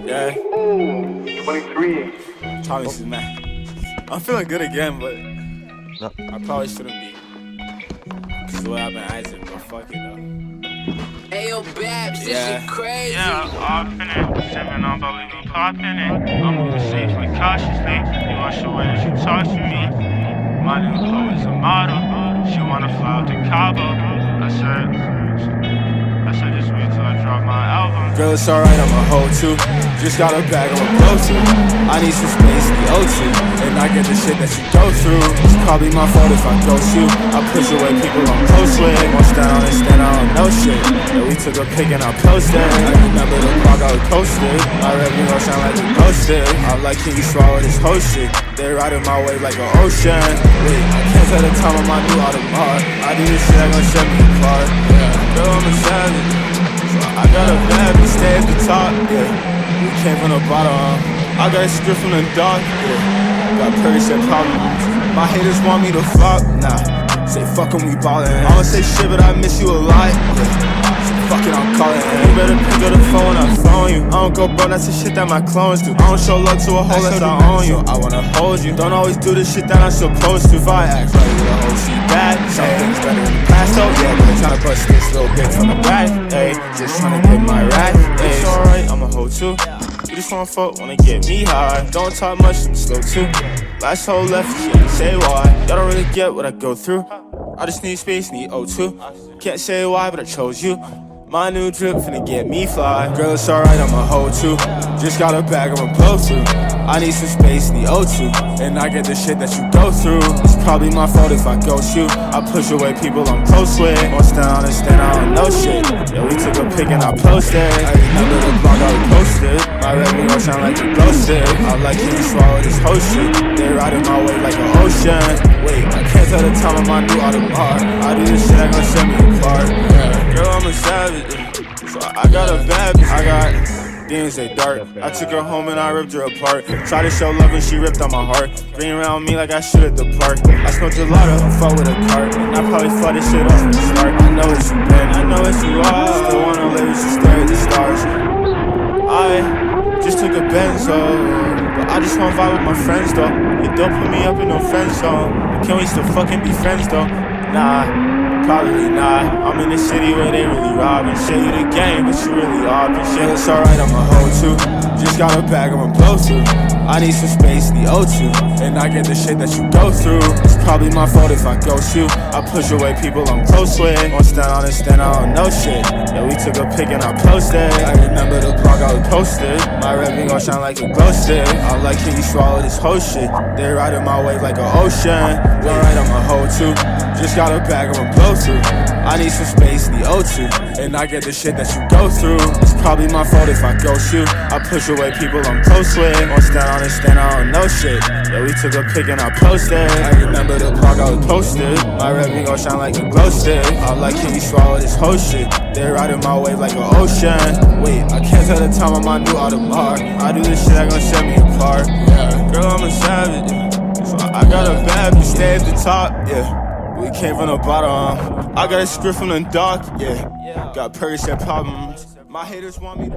Yeah. 23. Thomas is mad. I'm feeling good again, but No. I probably shouldn't be. Cause of what happened to Isaac, but fuck it though. Ayo, Babs, this Yeah. shit crazy. Yeah, off in it, sipping on, but we be popping it. I'm moving safely, cautiously. You want show way that you talk to me. My new hoe is a model. She wanna fly out to Cabo. I said, just wait till I drop my album. Girl, it's alright, I'm a hoe too. Just got a bag, I'm a blow to. I need some space in the O2. And I get the shit that you go through. It's probably my fault if I ghost you. I push away people I'm close with. Won't stand out on no shit. Yeah, we took a pic and I posted. I remember the block I was posted. My revenue gon' shine like a ghosted. I'm like, can you swallow this whole shit? They riding my way like an ocean. Wait, I can't tell the time of my new Audemars. I do this shit, I gon' set me apart. Yeah, girl, I'm a savage. I got a bad, we stay at the top, yeah. We came from the bottom, I got a script from the dark, yeah. Got pretty shit problems. My haters want me to flop, nah. Say fuck 'em, we ballin'. I'ma say shit, but I miss you a lot, yeah. So fuck it, I'm calling. You better pick up the phone when I'm phone you. I don't go bro, that's the shit that my clones do. I don't show love to a hoe unless I own you. I wanna hold you, don't always do the shit that I'm supposed to. If I act right with a hoe, she bad. Some things better in the past, oh yeah. But I'm tryna bust this little bitch from the back, ayy. Just tryna get my rack, ayy. It's alright, I'm a hoe too. You just wanna fuck, wanna get me high. Don't talk much, I'm slow too. Last hoe left, she ain't say why. Y'all don't really get what I go through. I just need space, need O2. Can't say why, but I chose you. My new drip finna get me fly. Girl, it's alright, I'm a hoe too. Just got a bag, I'm a blow through. I need some space, need O2. And I get the shit that you go through. It's probably my fault if I ghost you. I push away people I'm close with. Won't stand out on no shit. Yeah, we took a pic and I posted. I remember the block I was posted. My revenue gon' shine like a ghosted. I'm like, can you swallow this whole shit? They riding my way like an ocean. Wait, I can't tell the time of my new Audemars. I do this shit, I gon' set me apart. Yeah, girl, I'm a savage. So I got a bad bitch. I got demons, they dark. I took her home and I ripped her apart. Tried to show love and she ripped on my heart. Bring around me like I should at the park. I smoked a lot of fuck with a cart. And I probably fucked this shit up from the start. I know what you been, I know what you are. Still wanna live, you should stare at the stars. I just took a benzo, but I just wanna vibe with my friends though. You don't put me up in no friend zone. But can we still fucking be friends though? Nah. Probably not. I'm in the city where they really robbing. Shit, you the game, but you really are. But shit, it's alright, I'm a hoe too. Just got a bag, I'm a blow through. I need some space, need O2. And I get the shit that you go through. It's probably my fault if I ghost you. I push away people I'm close with. Won't stand out on no shit. Yeah, we took a pic and I posted. I remember the block I was posted. My revenue gon' shine like a ghosted. I'm like, can you swallow this whole shit? They riding my way like an ocean. Alright, I'm a hoe too. Just got a bag, I'm a blow through. I need some space, need O2. And I get the shit that you go through. It's probably my fault if I ghost you. I push away people I'm close with. Won't stand out on no shit. Yeah, we took a pic and I posted. I remember the block I was posted. My revenue gon' shine like a glow stick. I'm like, can you swallow this whole shit? They riding my way like an ocean. Wait, I can't tell the time of my new Audemars. I do this shit, I gon' set me apart. Yeah, girl, I'm a savage. So I got a bad, we stay at the top. Yeah. We came from the bottom. I got a script from the dark, yeah. Got pretty shit problems. My haters want me to